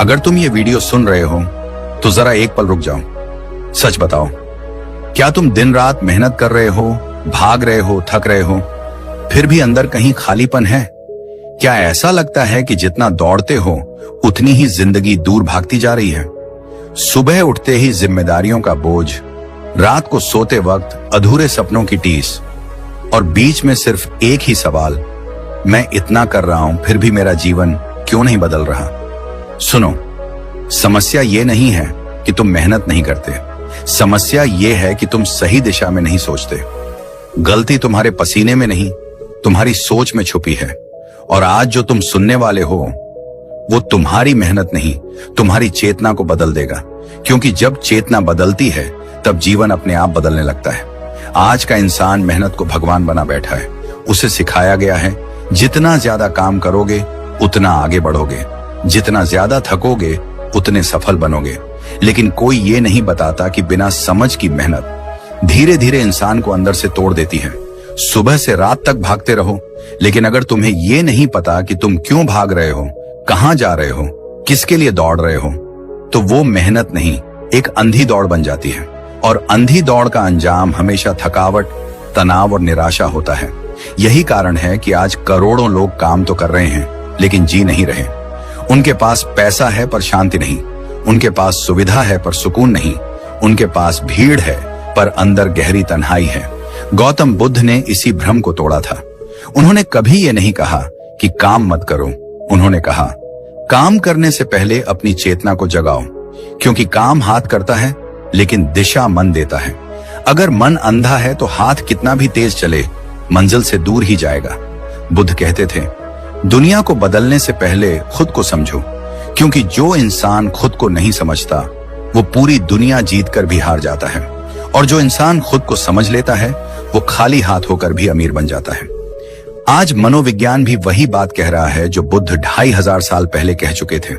अगर तुम ये वीडियो सुन रहे हो तो जरा एक पल रुक जाओ। सच बताओ, क्या तुम दिन रात मेहनत कर रहे हो, भाग रहे हो, थक रहे हो, फिर भी अंदर कहीं खालीपन है? क्या ऐसा लगता है कि जितना दौड़ते हो उतनी ही जिंदगी दूर भागती जा रही है? सुबह उठते ही जिम्मेदारियों का बोझ, रात को सोते वक्त अधूरे सपनों की टीस, और बीच में सिर्फ एक ही सवाल, मैं इतना कर रहा हूं फिर भी मेरा जीवन क्यों नहीं बदल रहा? सुनो, समस्या ये नहीं है कि तुम मेहनत नहीं करते, समस्या ये है कि तुम सही दिशा में नहीं सोचते। गलती तुम्हारे पसीने में नहीं, तुम्हारी सोच में छुपी है। और आज जो तुम सुनने वाले हो वो तुम्हारी मेहनत नहीं, तुम्हारी चेतना को बदल देगा। क्योंकि जब चेतना बदलती है तब जीवन अपने आप बदलने लगता है। आज का इंसान मेहनत को भगवान बना बैठा है। उसे सिखाया गया है जितना ज्यादा काम करोगे उतना आगे बढ़ोगे, जितना ज्यादा थकोगे उतने सफल बनोगे। लेकिन कोई ये नहीं बताता कि बिना समझ की मेहनत धीरे धीरे इंसान को अंदर से तोड़ देती है। सुबह से रात तक भागते रहो, लेकिन अगर तुम्हें ये नहीं पता कि तुम क्यों भाग रहे हो, कहां जा रहे हो, किसके लिए दौड़ रहे हो, तो वो मेहनत नहीं, एक अंधी दौड़ बन जाती है। और अंधी दौड़ का अंजाम हमेशा थकावट, तनाव और निराशा होता है। यही कारण है कि आज करोड़ों लोग काम तो कर रहे हैं लेकिन जी नहीं रहे। उनके पास पैसा है पर शांति नहीं, उनके पास सुविधा है पर सुकून नहीं, उनके पास भीड़ है पर अंदर गहरी तन्हाई है। गौतम बुद्ध ने इसी भ्रम को तोड़ा था। उन्होंने कभी ये नहीं कहा कि काम मत करो, उन्होंने कहा काम करने से पहले अपनी चेतना को जगाओ, क्योंकि काम हाथ करता है लेकिन दिशा मन देता है। अगर मन अंधा है तो हाथ कितना भी तेज चले मंजिल से दूर ही जाएगा। बुद्ध कहते थे, दुनिया को बदलने से पहले खुद को समझो, क्योंकि जो इंसान खुद को नहीं समझता वो पूरी दुनिया जीतकर भी हार जाता है, और जो इंसान खुद को समझ लेता है वो खाली हाथ होकर भी अमीर बन जाता है। आज मनोविज्ञान भी वही बात कह रहा है जो बुद्ध 2500 साल पहले कह चुके थे।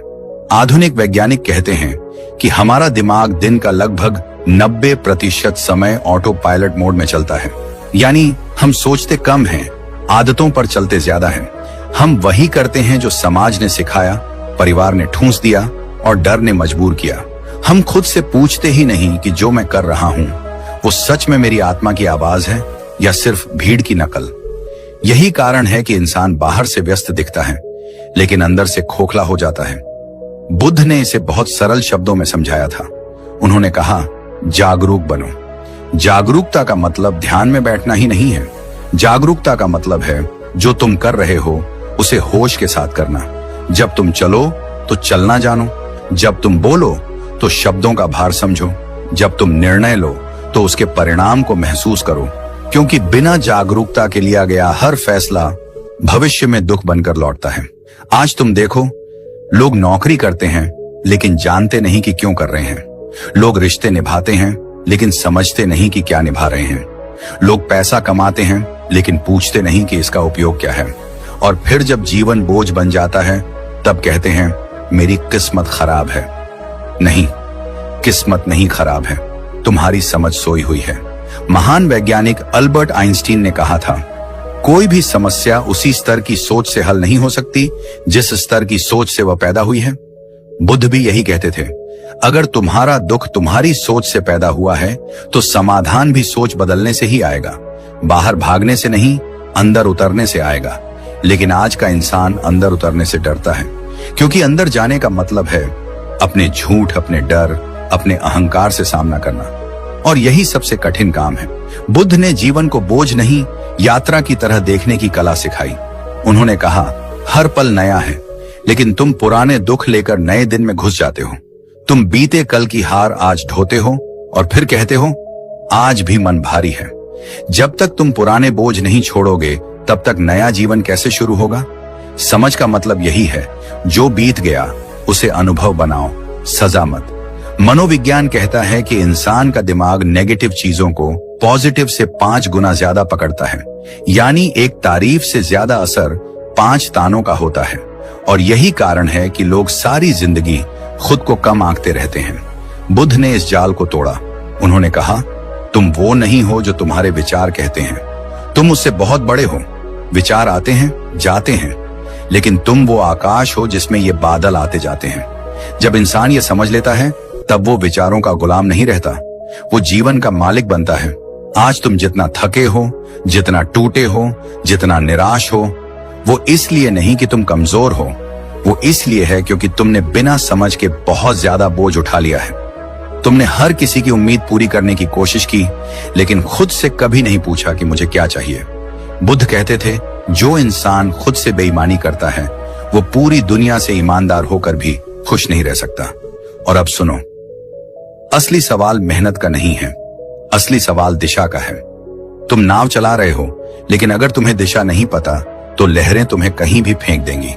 आधुनिक वैज्ञानिक कहते हैं कि हमारा दिमाग दिन का लगभग 90% समय ऑटो पायलट मोड में चलता है। यानी हम सोचते कम हैं, आदतों पर चलते ज्यादा हैं। हम वही करते हैं जो समाज ने सिखाया, परिवार ने ठूंस दिया और डर ने मजबूर किया। हम खुद से पूछते ही नहीं कि जो मैं कर रहा हूं वो सच में मेरी आत्मा की आवाज है या सिर्फ भीड़ की नकल। यही कारण है कि इंसान बाहर से व्यस्त दिखता है लेकिन अंदर से खोखला हो जाता है। बुद्ध ने इसे बहुत सरल शब्दों में समझाया था। उन्होंने कहा, जागरूक बनो। जागरूकता का मतलब ध्यान में बैठना ही नहीं है। जागरूकता का मतलब है जो तुम कर रहे हो उसे होश के साथ करना। जब तुम चलो तो चलना जानो, जब तुम बोलो तो शब्दों का भार समझो, जब तुम निर्णय लो तो उसके परिणाम को महसूस करो। क्योंकि बिना जागरूकता के लिया गया हर फैसला भविष्य में दुख बनकर लौटता है। आज तुम देखो, लोग नौकरी करते हैं लेकिन जानते नहीं कि क्यों कर रहे हैं। लोग रिश्ते निभाते हैं लेकिन समझते नहीं कि क्या निभा रहे हैं। लोग पैसा कमाते हैं लेकिन पूछते नहीं कि इसका उपयोग क्या है। और फिर जब जीवन बोझ बन जाता है तब कहते हैं मेरी किस्मत खराब है। नहीं, किस्मत नहीं खराब है, तुम्हारी समझ सोई हुई है। महान वैज्ञानिक अल्बर्ट आइंस्टीन ने कहा था, कोई भी समस्या उसी स्तर की सोच से हल नहीं हो सकती जिस स्तर की सोच से वह पैदा हुई है। बुद्ध भी यही कहते थे, अगर तुम्हारा दुख तुम्हारी सोच से पैदा हुआ है तो समाधान भी सोच बदलने से ही आएगा, बाहर भागने से नहीं, अंदर उतरने से आएगा। लेकिन आज का इंसान अंदर उतरने से डरता है, क्योंकि अंदर जाने का मतलब है अपने झूठ, अपने डर, अपने अहंकार से सामना करना, और यही सबसे कठिन काम है। बुद्ध ने जीवन को बोझ नहीं, यात्रा की तरह देखने की कला सिखाई। उन्होंने कहा, हर पल नया है, लेकिन तुम पुराने दुख लेकर नए दिन में घुस जाते हो। तुम बीते कल की हार आज ढोते हो और फिर कहते हो आज भी मन भारी है। जब तक तुम पुराने बोझ नहीं छोड़ोगे तब तक नया जीवन कैसे शुरू होगा? समझ का मतलब यही है, जो बीत गया उसे अनुभव बनाओ, सजा मत। मनोविज्ञान कहता है कि इंसान का दिमाग नेगेटिव चीजों को पॉजिटिव से 5 गुना ज्यादा पकड़ता है। यानी एक तारीफ से ज्यादा असर 5 तानों का होता है। और यही कारण है कि लोग सारी जिंदगी खुद को कम आंकते रहते हैं। बुद्ध ने इस जाल को तोड़ा। उन्होंने कहा, तुम वो नहीं हो जो तुम्हारे विचार कहते हैं, तुम उससे बहुत बड़े हो। विचार आते हैं, जाते हैं, लेकिन तुम वो आकाश हो जिसमें ये बादल आते जाते हैं। जब इंसान ये समझ लेता है तब वो विचारों का गुलाम नहीं रहता, वो जीवन का मालिक बनता है। आज तुम जितना थके हो, जितना टूटे हो, जितना निराश हो, वो इसलिए नहीं कि तुम कमजोर हो, वो इसलिए है क्योंकि तुमने बिना समझ के बहुत ज्यादा बोझ उठा लिया है। तुमने हर किसी की उम्मीद पूरी करने की कोशिश की, लेकिन खुद से कभी नहीं पूछा कि मुझे क्या चाहिए। बुद्ध कहते थे, जो इंसान खुद से बेईमानी करता है वो पूरी दुनिया से ईमानदार होकर भी खुश नहीं रह सकता। और अब सुनो, असली सवाल मेहनत का नहीं है, असली सवाल दिशा का है। तुम नाव चला रहे हो, लेकिन अगर तुम्हें दिशा नहीं पता तो लहरें तुम्हें कहीं भी फेंक देंगी।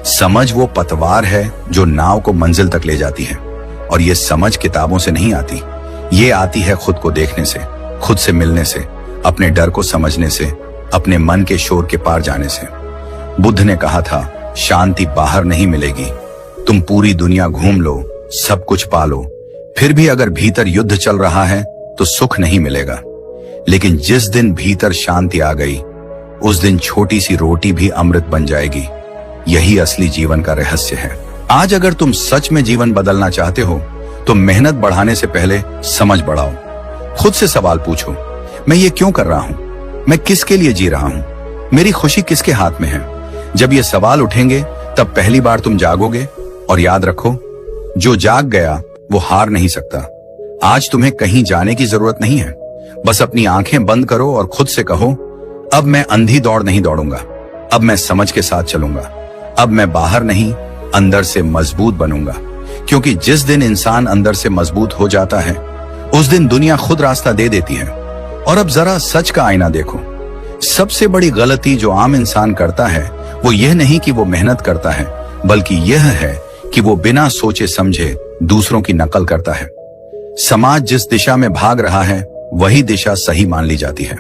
समझ वो पतवार है जो नाव को मंजिल तक ले जाती है, और ये समझ किताबों से नहीं आती, ये आती है खुद को देखने से, खुद से मिलने से, अपने डर को समझने से, अपने मन के शोर के पार जाने से। बुद्ध ने कहा था, शांति बाहर नहीं मिलेगी, तुम पूरी दुनिया घूम लो, सब कुछ पालो, फिर भी अगर भीतर युद्ध चल रहा है तो सुख नहीं मिलेगा। लेकिन जिस दिन भीतर शांति आ गई, उस दिन छोटी सी रोटी भी अमृत बन जाएगी। यही असली जीवन का रहस्य है। आज अगर तुम सच में जीवन बदलना चाहते हो तो मेहनत बढ़ाने से पहले समझ बढ़ाओ। खुद से सवाल पूछो, मैं ये क्यों कर रहा हूं, मैं किसके लिए जी रहा हूं, मेरी खुशी किसके हाथ में है। जब ये सवाल उठेंगे तब पहली बार तुम जागोगे। और याद रखो, जो जाग गया वो हार नहीं सकता। आज तुम्हें कहीं जाने की जरूरत नहीं है, बस अपनी आंखें बंद करो और खुद से कहो, अब मैं अंधी दौड़ नहीं दौड़ूंगा, अब मैं समझ के साथ चलूंगा, अब मैं बाहर नहीं अंदर से मजबूत बनूंगा। क्योंकि जिस दिन इंसान अंदर से मजबूत हो जाता है उस दिन दुनिया खुद रास्ता दे देती है। और अब जरा सच का आईना देखो, सबसे बड़ी गलती जो आम इंसान करता है वो यह नहीं कि वो मेहनत करता है, बल्कि यह है कि वो बिना सोचे समझे दूसरों की नकल करता है। समाज जिस दिशा में भाग रहा है वही दिशा सही मान ली जाती है।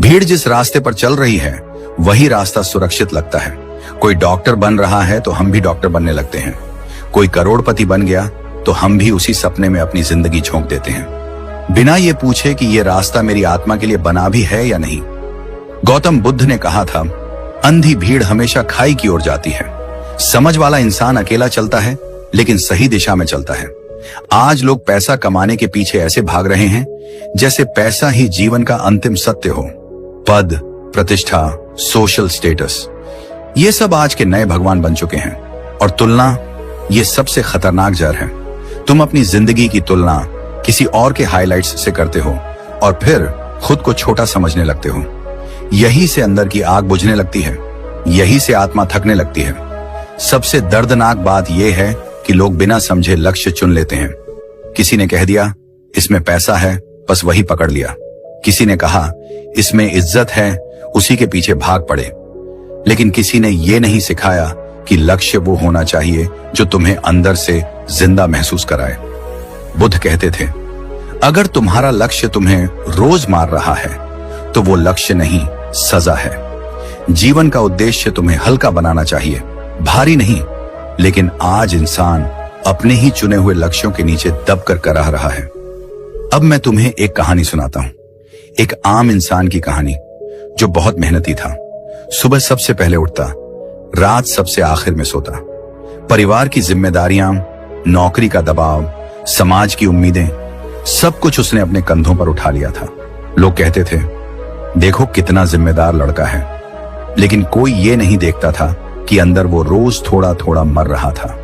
भीड़ जिस रास्ते पर चल रही है वही रास्ता सुरक्षित लगता है। कोई डॉक्टर बन रहा है तो हम भी डॉक्टर बनने लगते हैं, कोई करोड़पति बन गया तो हम भी उसी सपने में अपनी जिंदगी झोंक देते हैं, बिना ये पूछे कि ये रास्ता मेरी आत्मा के लिए बना भी है या नहीं। गौतम बुद्ध ने कहा था, अंधी भीड़ हमेशा खाई की ओर जाती है, समझ वाला इंसान अकेला चलता है लेकिन सही दिशा में चलता है। आज लोग पैसा कमाने के पीछे ऐसे भाग रहे हैं जैसे पैसा ही जीवन का अंतिम सत्य हो। पद, प्रतिष्ठा, सोशल स्टेटस, ये सब आज के नए भगवान बन चुके हैं। और तुलना, ये सबसे खतरनाक जहर है। तुम अपनी जिंदगी की तुलना किसी और के हाइलाइट्स से करते हो और फिर खुद को छोटा समझने लगते हो। यही से अंदर की आग बुझने लगती है, यही से आत्मा थकने लगती है। सबसे दर्दनाक बात यह है कि लोग बिना समझे लक्ष्य चुन लेते हैं। किसी ने कह दिया इसमें पैसा है, बस वही पकड़ लिया। किसी ने कहा इसमें इज्जत है, उसी के पीछे भाग पड़े। लेकिन किसी ने यह नहीं सिखाया कि लक्ष्य वो होना चाहिए जो तुम्हें अंदर से जिंदा महसूस कराए। बुद्ध कहते थे, अगर तुम्हारा लक्ष्य तुम्हें रोज मार रहा है तो वो लक्ष्य नहीं, सजा है। जीवन का उद्देश्य तुम्हें हल्का बनाना चाहिए, भारी नहीं। लेकिन आज इंसान अपने ही चुने हुए लक्ष्यों के नीचे दब कर कराह रहा है। अब मैं तुम्हें एक कहानी सुनाता हूं, एक आम इंसान की कहानी जो बहुत मेहनती था। सुबह सबसे पहले उठता, रात सबसे आखिर में सोता। परिवार की जिम्मेदारियां, नौकरी का दबाव, समाज की उम्मीदें, सब कुछ उसने अपने कंधों पर उठा लिया था। लोग कहते थे, देखो कितना जिम्मेदार लड़का है। लेकिन कोई ये नहीं देखता था कि अंदर वो रोज थोड़ा थोड़ा मर रहा था।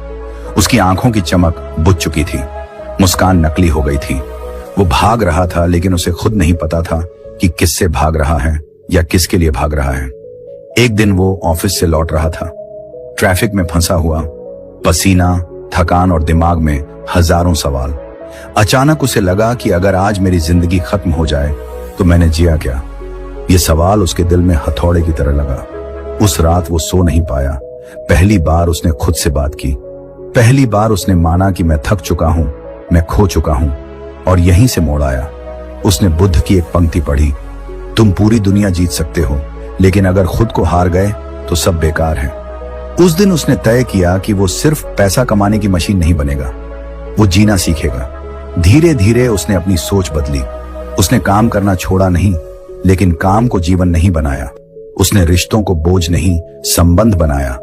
उसकी आंखों की चमक बुझ चुकी थी, मुस्कान नकली हो गई थी। वो भाग रहा था लेकिन उसे खुद नहीं पता था कि किससे भाग रहा है या किसके लिए भाग रहा है। एक दिन वो ऑफिस से लौट रहा था, ट्रैफिक में फंसा हुआ, पसीना, थकान और दिमाग में हजारों सवाल। अचानक उसे लगा कि अगर आज मेरी जिंदगी खत्म हो जाए तो मैंने जिया क्या। ये सवाल उसके दिल में हथौड़े की तरह लगा। उस रात वो सो नहीं पाया। पहली बार उसने खुद से बात की, पहली बार उसने माना कि मैं थक चुका हूं, मैं खो चुका हूं। और यहीं से मोड़ आया। उसने बुद्ध की एक पंक्ति पढ़ी, तुम पूरी दुनिया जीत सकते हो लेकिन अगर खुद को हार गए तो सब बेकार है। उस दिन उसने तय किया कि वो सिर्फ पैसा कमाने की मशीन नहीं बनेगा, वो जीना सीखेगा। धीरे धीरे उसने अपनी सोच बदली। उसने काम करना छोड़ा नहीं, लेकिन काम को जीवन नहीं बनाया। उसने रिश्तों को बोझ नहीं, संबंध बनाया।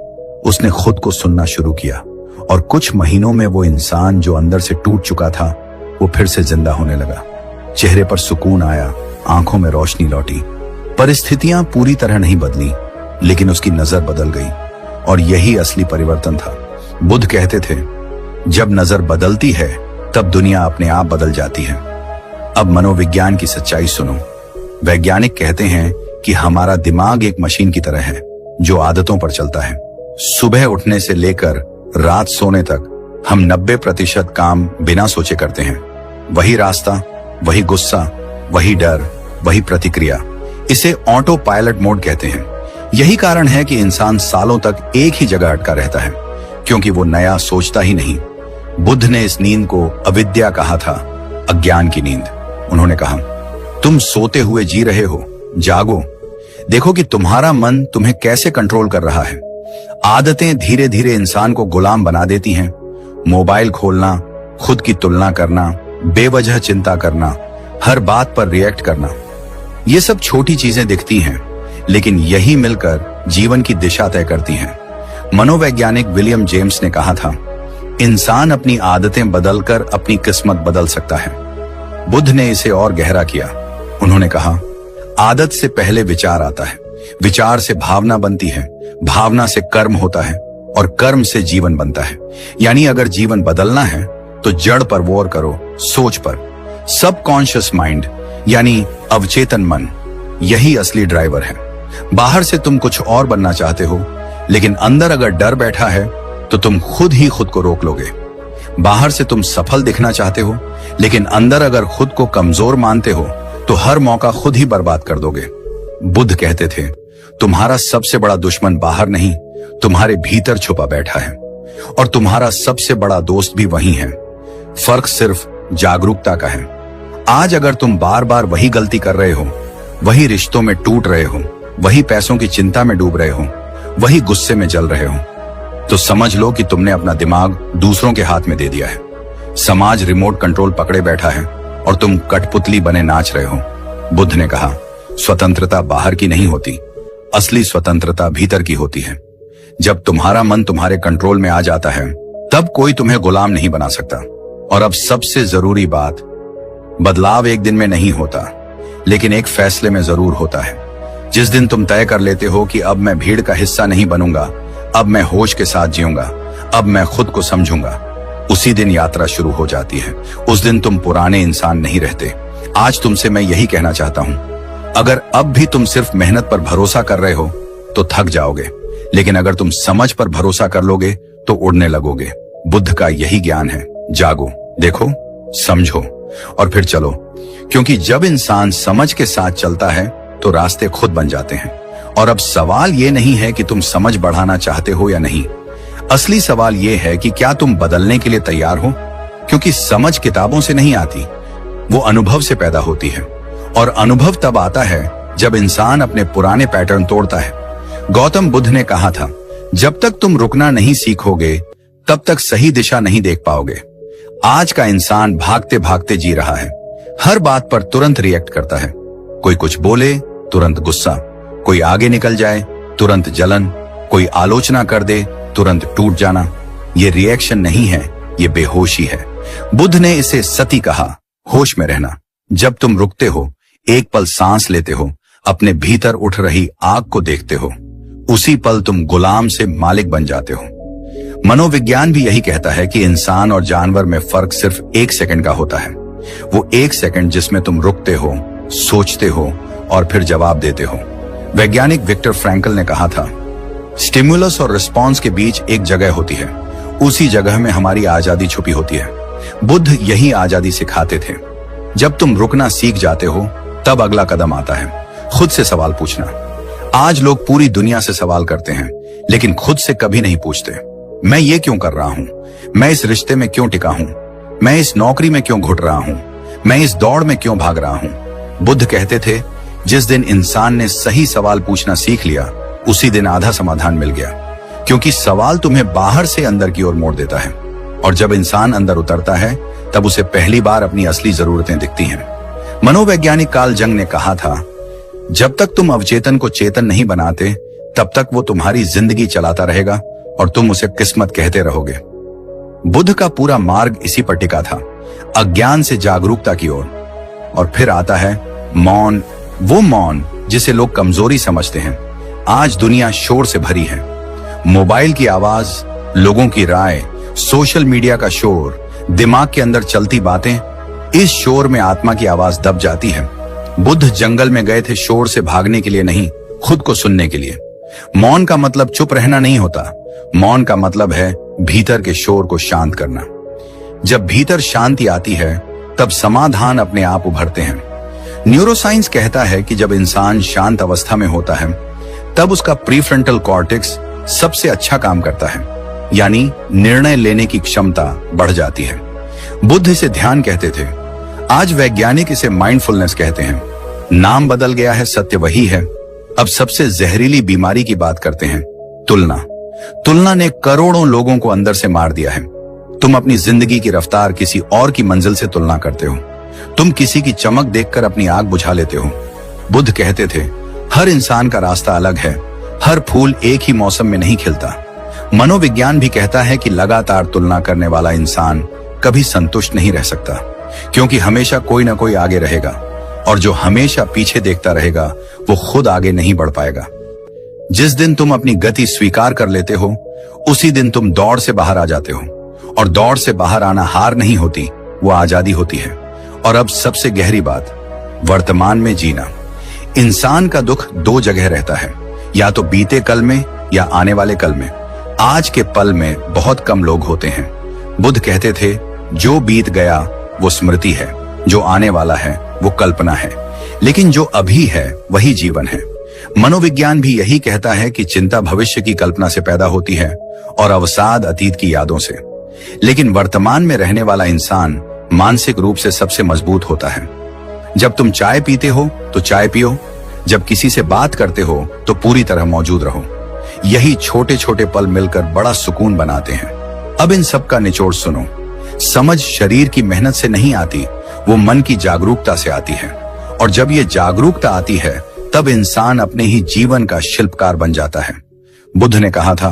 उसने खुद को सुनना शुरू किया और कुछ महीनों में वो इंसान जो अंदर से टूट चुका था वो फिर से जिंदा होने लगा। चेहरे पर सुकून आया, आंखों में रोशनी लौटी। परिस्थितियां पूरी तरह नहीं बदली, लेकिन उसकी नजर बदल गई और यही असली परिवर्तन था। बुद्ध कहते थे, जब नजर बदलती है तब दुनिया अपने आप बदल जाती है। अब मनोविज्ञान की सच्चाई सुनो। वैज्ञानिक कहते हैं कि हमारा दिमाग एक मशीन की तरह है जो आदतों पर चलता है। सुबह उठने से लेकर रात सोने तक हम 90% काम बिना सोचे करते हैं। वही रास्ता, वही गुस्सा, वही डर, वही प्रतिक्रिया। इसे ऑटो पायलट मोड कहते हैं। यही कारण है कि इंसान सालों तक एक ही जगह अटका रहता है, क्योंकि वो नया सोचता ही नहीं। बुद्ध ने इस नींद को अविद्या कहा था, अज्ञान की नींद। उन्होंने कहा, तुम सोते हुए जी रहे हो, जागो, देखो कि तुम्हारा मन तुम्हें कैसे कंट्रोल कर रहा है। आदतें धीरे धीरे इंसान को गुलाम बना देती हैं। मोबाइल खोलना, खुद की तुलना करना, बेवजह चिंता करना, हर बात पर रिएक्ट करना, ये सब छोटी चीजें दिखती हैं, लेकिन यही मिलकर जीवन की दिशा तय करती हैं। मनोवैज्ञानिक विलियम जेम्स ने कहा था, इंसान अपनी आदतें बदलकर अपनी किस्मत बदल सकता है। बुद्ध ने इसे और गहरा किया। उन्होंने कहा, आदत से पहले विचार आता है, विचार से भावना बनती है, भावना से कर्म होता है और कर्म से जीवन बनता है। यानी अगर जीवन बदलना है तो जड़ पर गौर करो, सोच पर। सबकॉन्शियस माइंड यानी अवचेतन मन, यही असली ड्राइवर है। बाहर से तुम कुछ और बनना चाहते हो, लेकिन अंदर अगर डर बैठा है तो तुम खुद ही खुद को रोक लोगे। बाहर से तुम सफल दिखना चाहते हो, लेकिन अंदर अगर खुद को कमजोर मानते हो तो हर मौका खुद ही बर्बाद कर दोगे। बुद्ध कहते थे, तुम्हारा सबसे बड़ा दुश्मन बाहर नहीं, तुम्हारे भीतर छुपा बैठा है, और तुम्हारा सबसे बड़ा दोस्त भी वही है। फर्क सिर्फ जागरूकता का है। आज अगर तुम बार बार वही गलती कर रहे हो, वही रिश्तों में टूट रहे हो, वही पैसों की चिंता में डूब रहे हो, वही गुस्से में जल रहे हो, तो समझ लो कि तुमने अपना दिमाग दूसरों के हाथ में दे दिया है। समाज रिमोट कंट्रोल पकड़े बैठा है और तुम कठपुतली बने नाच रहे हो। बुद्ध ने कहा, स्वतंत्रता बाहर की नहीं होती, असली स्वतंत्रता भीतर की होती है। जब तुम्हारा मन तुम्हारे कंट्रोल में आ जाता है, तब कोई तुम्हें गुलाम नहीं बना सकता। और अब सबसे जरूरी बात, बदलाव एक दिन में नहीं होता, लेकिन एक फैसले में जरूर होता है। जिस दिन तुम तय कर लेते हो कि अब मैं भीड़ का हिस्सा नहीं बनूंगा, अब मैं होश के साथ जीऊंगा, अब मैं खुद को समझूंगा, उसी दिन यात्रा शुरू हो जाती है। उस दिन तुम पुराने इंसान नहीं रहते। आज तुमसे मैं यही कहना चाहता हूं, अगर अब भी तुम सिर्फ मेहनत पर भरोसा कर रहे हो तो थक जाओगे, लेकिन अगर तुम समझ पर भरोसा कर लोगे तो उड़ने लगोगे। बुद्ध का यही ज्ञान है, जागो, देखो, समझो और फिर चलो। क्योंकि जब इंसान समझ के साथ चलता है तो रास्ते खुद बन जाते हैं। और अब सवाल ये नहीं है कि तुम समझ बढ़ाना चाहते हो या नहीं, असली सवाल ये है कि क्या तुम बदलने के लिए तैयार हो। क्योंकि समझ किताबों से नहीं आती, वो अनुभव से पैदा होती है, और अनुभव तब आता है जब इंसान अपने पुराने पैटर्न तोड़ता है। गौतम बुद्ध ने कहा था, जब तक तुम रुकना नहीं सीखोगे तब तक सही दिशा नहीं देख पाओगे। आज का इंसान भागते भागते जी रहा है, हर बात पर तुरंत रिएक्ट करता है। कोई कुछ बोले, तुरंत गुस्सा, कोई आगे निकल जाए, तुरंत जलन, कोई आलोचना कर दे, तुरंत टूट जाना। ये रिएक्शन नहीं है, ये बेहोशी है। बुद्ध ने इसे सती कहा, होश में रहना। जब तुम रुकते हो, एक पल सांस लेते हो, अपने भीतर उठ रही आग को देखते हो, उसी पल तुम गुलाम से मालिक बन जाते हो। मनोविज्ञान भी यही कहता है कि इंसान और जानवर में फर्क सिर्फ 1 सेकंड का होता है। वो 1 सेकंड जिसमें तुम रुकते हो, सोचते हो और फिर जवाब देते हो। वैज्ञानिक विक्टर फ्रैंकल ने कहा था, स्टिमुलस और रिस्पॉन्स के बीच एक जगह होती है, उसी जगह में हमारी आजादी छुपी होती है। बुद्ध यही आजादी सिखाते थे। जब तुम रुकना सीख जाते हो, तब अगला कदम आता है, खुद से सवाल पूछना। आज लोग पूरी दुनिया से सवाल करते हैं, लेकिन खुद से कभी नहीं पूछते, मैं ये क्यों कर रहा हूं, मैं इस रिश्ते में क्यों टिका हूं, मैं इस नौकरी में क्यों घुट रहा हूं, मैं इस दौड़ में क्यों भाग रहा हूं। बुद्ध कहते थे, जिस दिन इंसान ने सही सवाल पूछना सीख लिया, उसी दिन आधा समाधान मिल गया। क्योंकि सवाल तुम्हें बाहर से अंदर की ओर मोड़ देता है, और जब इंसान अंदर उतरता है तब उसे पहली बार अपनी असली जरूरतें दिखती हैं। मनोवैज्ञानिक कार्ल जंग ने कहा था, जब तक तुम अवचेतन को चेतन नहीं बनाते, तब तक वो तुम्हारी जिंदगी चलाता रहेगा और तुम उसे किस्मत कहते रहोगे। बुद्ध का पूरा मार्ग इसी पर टिका था, अज्ञान से जागरूकता की ओर। और फिर आता है मौन, वो मौन जिसे लोग कमजोरी समझते हैं। आज दुनिया शोर से भरी है, मोबाइल की आवाज, लोगों की राय, सोशल मीडिया का शोर, दिमाग के अंदर चलती बातें, इस शोर में आत्मा की आवाज दब जाती है। बुद्ध जंगल में गए थे शोर से भागने के लिए नहीं, खुद को सुनने के लिए। मौन का मतलब चुप रहना नहीं होता, मौन का मतलब है भीतर के शोर को शांत करना। जब भीतर शांति आती है तब समाधान अपने आप उभरते हैं। न्यूरोसाइंस कहता है कि जब इंसान शांत अवस्था में होता है तब उसका प्रीफ्रंटल कॉर्टेक्स सबसे अच्छा काम करता है, यानी निर्णय लेने की क्षमता बढ़ जाती है। बुद्ध इसे ध्यान कहते थे, आज वैज्ञानिक इसे माइंडफुलनेस कहते हैं। नाम बदल गया है, सत्य वही है। अब सबसे जहरीली बीमारी की बात करते हैं, तुलना। तुलना ने करोड़ों लोगों को अंदर से मार दिया है। तुम अपनी जिंदगी की रफ्तार किसी और की मंजिल से तुलना करते हो। तुम किसी की चमक देखकर अपनी आग बुझा लेते हो। बुद्ध कहते थे, हर इंसान का रास्ता अलग है, हर फूल एक ही मौसम में नहीं खिलता। मनोविज्ञान भी कहता है कि लगातार तुलना करने वाला इंसान कभी संतुष्ट नहीं रह सकता, क्योंकि हमेशा कोई ना कोई आगे रहेगा, और जो हमेशा पीछे देखता रहेगा वो खुद आगे नहीं बढ़ पाएगा। जिस दिन तुम अपनी गति स्वीकार कर लेते हो, उसी दिन तुम दौड़ से बाहर आ जाते हो, और दौड़ से बाहर आना हार नहीं होती, वो आजादी होती है। और अब सबसे गहरी बात, वर्तमान में जीना। इंसान का दुख दो जगह रहता है, या तो बीते कल में या आने वाले कल में। आज के पल में बहुत कम लोग होते हैं। बुद्ध कहते थे, जो बीत गया वो स्मृति है, जो आने वाला है वो कल्पना है, लेकिन जो अभी है वही जीवन है। मनोविज्ञान भी यही कहता है कि चिंता भविष्य की कल्पना से पैदा होती है और अवसाद अतीत की यादों से। लेकिन वर्तमान में रहने वाला इंसान मानसिक रूप से सबसे मजबूत होता है। जब तुम चाय पीते हो तो चाय पियो, जब किसी से बात करते हो तो पूरी तरह मौजूद रहो। यही छोटे छोटे पल मिलकर बड़ा सुकून बनाते हैं। अब इन सब का निचोड़ सुनो। समझ शरीर की मेहनत से नहीं आती, वो मन की जागरूकता से आती है। और जब ये जागरूकता आती है तब इंसान अपने ही जीवन का शिल्पकार बन जाता है। बुद्ध ने कहा था,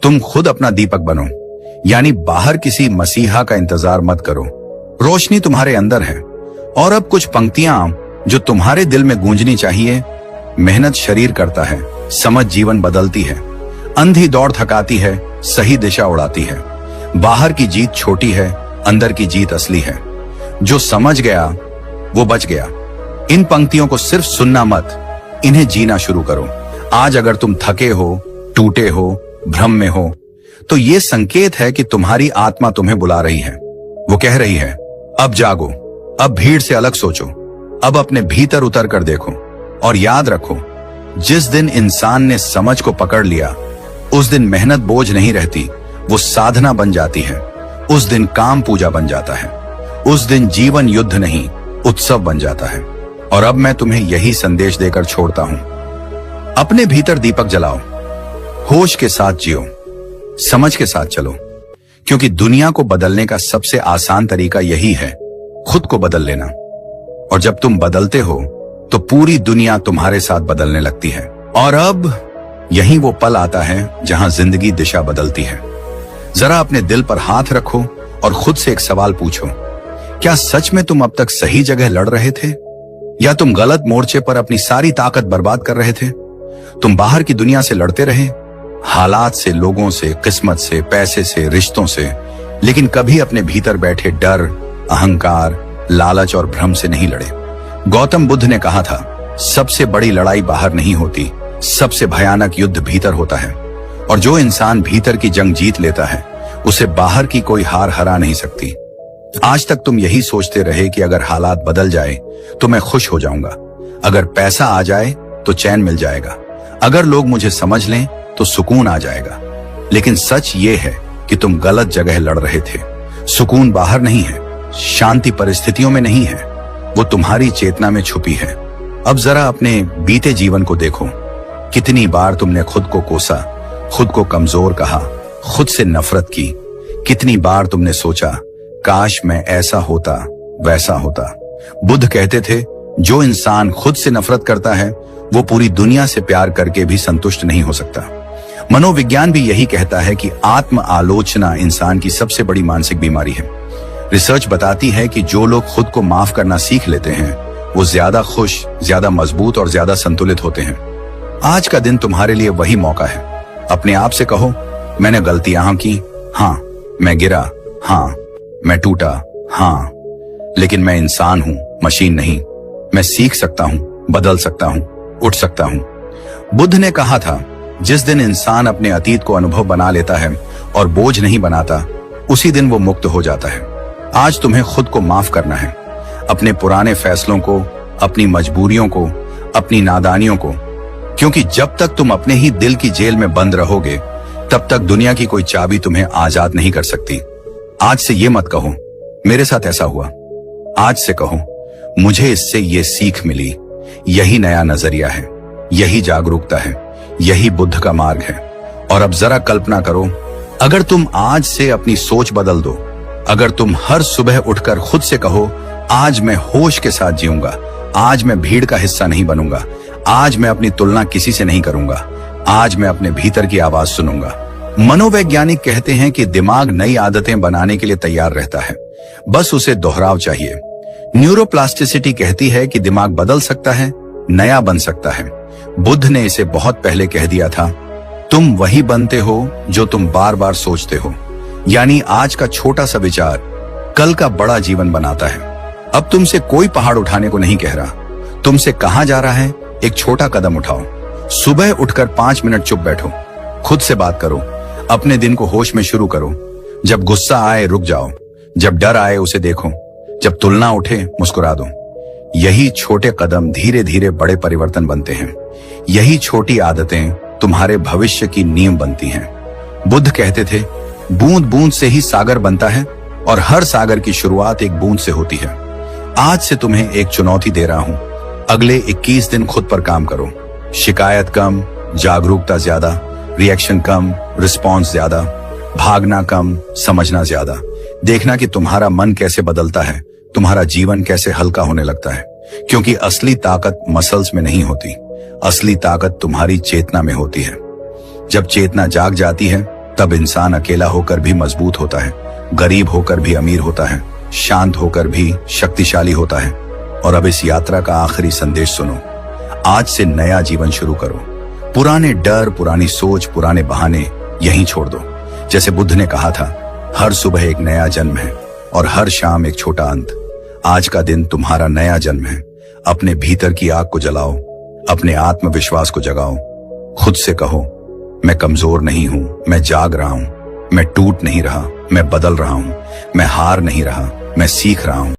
तुम खुद अपना दीपक बनो, यानी बाहर किसी मसीहा का इंतजार मत करो। रोशनी तुम्हारे अंदर है। और अब कुछ पंक्तियां जो तुम्हारे दिल में गूंजनी चाहिए। मेहनत शरीर करता है, समझ जीवन बदलती है। अंधी दौड़ थकाती है, सही दिशा उड़ाती है। बाहर की जीत छोटी है, अंदर की जीत असली है। जो समझ गया वो बच गया। इन पंक्तियों को सिर्फ सुनना मत, इन्हें जीना शुरू करो। आज अगर तुम थके हो, टूटे हो, भ्रम में हो, तो ये संकेत है कि तुम्हारी आत्मा तुम्हें बुला रही है। वो कह रही है, अब जागो, अब भीड़ से अलग सोचो, अब अपने भीतर उतर कर देखो। और याद रखो, जिस दिन इंसान ने समझ को पकड़ लिया, उस दिन मेहनत बोझ नहीं रहती, वो साधना बन जाती है। उस दिन काम पूजा बन जाता है। उस दिन जीवन युद्ध नहीं, उत्सव बन जाता है। और अब मैं तुम्हें यही संदेश देकर छोड़ता हूं, अपने भीतर दीपक जलाओ, होश के साथ जियो, समझ के साथ चलो, क्योंकि दुनिया को बदलने का सबसे आसान तरीका यही है, खुद को बदल लेना। और जब तुम बदलते हो तो पूरी दुनिया तुम्हारे साथ बदलने लगती है। और अब यही वो पल आता है जहां जिंदगी दिशा बदलती है। जरा अपने दिल पर हाथ रखो और खुद से एक सवाल पूछो, क्या सच में तुम अब तक सही जगह लड़ रहे थे, या तुम गलत मोर्चे पर अपनी सारी ताकत बर्बाद कर रहे थे? तुम बाहर की दुनिया से लड़ते रहे, हालात से, लोगों से, किस्मत से, पैसे से, रिश्तों से, लेकिन कभी अपने भीतर बैठे डर, अहंकार, लालच और भ्रम से नहीं लड़े। गौतम बुद्ध ने कहा था, सबसे बड़ी लड़ाई बाहर नहीं होती, सबसे भयानक युद्ध भीतर होता है। और जो इंसान भीतर की जंग जीत लेता है, उसे बाहर की कोई हार हरा नहीं सकती। आज तक तुम यही सोचते रहे कि अगर हालात बदल जाए तो मैं खुश हो जाऊंगा, अगर पैसा आ जाए तो चैन मिल जाएगा, अगर लोग मुझे समझ लें तो सुकून आ जाएगा। लेकिन सच ये है कि तुम गलत जगह लड़ रहे थे। सुकून बाहर नहीं है, शांति परिस्थितियों में नहीं है, वो तुम्हारी चेतना में छुपी है। अब जरा अपने बीते जीवन को देखो, कितनी बार तुमने खुद को कोसा, खुद को कमजोर कहा, खुद से नफरत की। कितनी बार तुमने सोचा, काश मैं ऐसा होता, वैसा होता। बुद्ध कहते थे, जो इंसान खुद से नफरत करता है वो पूरी दुनिया से प्यार करके भी संतुष्ट नहीं हो सकता। मनोविज्ञान भी यही कहता है कि आत्म आलोचना इंसान की सबसे बड़ी मानसिक बीमारी है। रिसर्च बताती है कि जो लोग खुद को माफ करना सीख लेते हैं वो ज्यादा खुश, ज्यादा मजबूत और ज्यादा संतुलित होते हैं। आज का दिन तुम्हारे लिए वही मौका है। अपने आप से कहो, मैंने गलतियां की, हाँ, मैं गिरा, हाँ, मैं टूटा, हाँ, लेकिन मैं इंसान हूं, मशीन नहीं। मैं सीख सकता हूं, बदल सकता हूं, उठ सकता हूं। बुद्ध ने कहा था, जिस दिन इंसान अपने अतीत को अनुभव बना लेता है और बोझ नहीं बनाता, उसी दिन वो मुक्त हो जाता है। आज तुम्हें खुद को माफ करना है, अपने पुराने फैसलों को, अपनी मजबूरियों को, अपनी नादानियों को, क्योंकि जब तक तुम अपने ही दिल की जेल में बंद रहोगे तब तक दुनिया की कोई चाबी तुम्हें आजाद नहीं कर सकती। आज से ये मत कहो, मेरे साथ ऐसा हुआ। आज से कहो, मुझे इससे ये सीख मिली। यही नया नजरिया है, यही जागरूकता है, यही बुद्ध का मार्ग है। और अब जरा कल्पना करो, अगर तुम आज से अपनी सोच बदल दो, अगर तुम हर सुबह उठकर खुद से कहो, आज मैं होश के साथ जीऊंगा, आज मैं भीड़ का हिस्सा नहीं बनूंगा, आज मैं अपनी तुलना किसी से नहीं करूंगा, आज मैं अपने भीतर की आवाज सुनूंगा। मनोवैज्ञानिक कहते हैं कि दिमाग नई आदतें बनाने के लिए तैयार रहता है, बस उसे दोहराव चाहिए। न्यूरोप्लास्टिसिटी कहती है कि दिमाग बदल सकता है, नया बन सकता है। बुद्ध ने इसे बहुत पहले कह दिया था, तुम वही बनते हो जो तुम बार बार सोचते हो। यानी आज का छोटा सा विचार कल का बड़ा जीवन बनाता है। अब तुमसे कोई पहाड़ उठाने को नहीं कह रहा, तुमसे कहा जा रहा है एक छोटा कदम उठाओ। सुबह उठकर 5 मिनट चुप बैठो, खुद से बात करो, अपने दिन को होश में शुरू करो। जब गुस्सा आए रुक जाओ, जब डर आए उसे देखो, जब तुलना उठे मुस्कुरा दो। यही छोटे कदम धीरे धीरे बड़े परिवर्तन बनते हैं। यही छोटी आदतें तुम्हारे भविष्य की नींव बनती हैं। बुद्ध कहते थे, बूंद बूंद से ही सागर बनता है और हर सागर की शुरुआत एक बूंद से होती है। आज से तुम्हें एक चुनौती दे रहा हूं, अगले 21 दिन खुद पर काम करो। शिकायत कम, जागरूकता ज्यादा, रिएक्शन कम, रिस्पॉन्स ज्यादा, भागना कम, समझना ज्यादा। देखना कि तुम्हारा मन कैसे बदलता है, तुम्हारा जीवन कैसे हल्का होने लगता है। क्योंकि असली ताकत मसल्स में नहीं होती, असली ताकत तुम्हारी चेतना में होती है। जब चेतना जाग जाती है तब इंसान अकेला होकर भी मजबूत होता है, गरीब होकर भी अमीर होता है, शांत होकर भी शक्तिशाली होता है। और अब इस यात्रा का आखिरी संदेश सुनो, आज से नया जीवन शुरू करो। पुराने डर, पुरानी सोच, पुराने बहाने यहीं छोड़ दो। जैसे बुद्ध ने कहा था, हर सुबह एक नया जन्म है और हर शाम एक छोटा अंत। आज का दिन तुम्हारा नया जन्म है। अपने भीतर की आग को जलाओ, अपने आत्मविश्वास को जगाओ। खुद से कहो, मैं कमजोर नहीं हूं, मैं जाग रहा हूं, मैं टूट नहीं रहा, मैं बदल रहा हूं, मैं हार नहीं रहा, मैं सीख रहा हूं।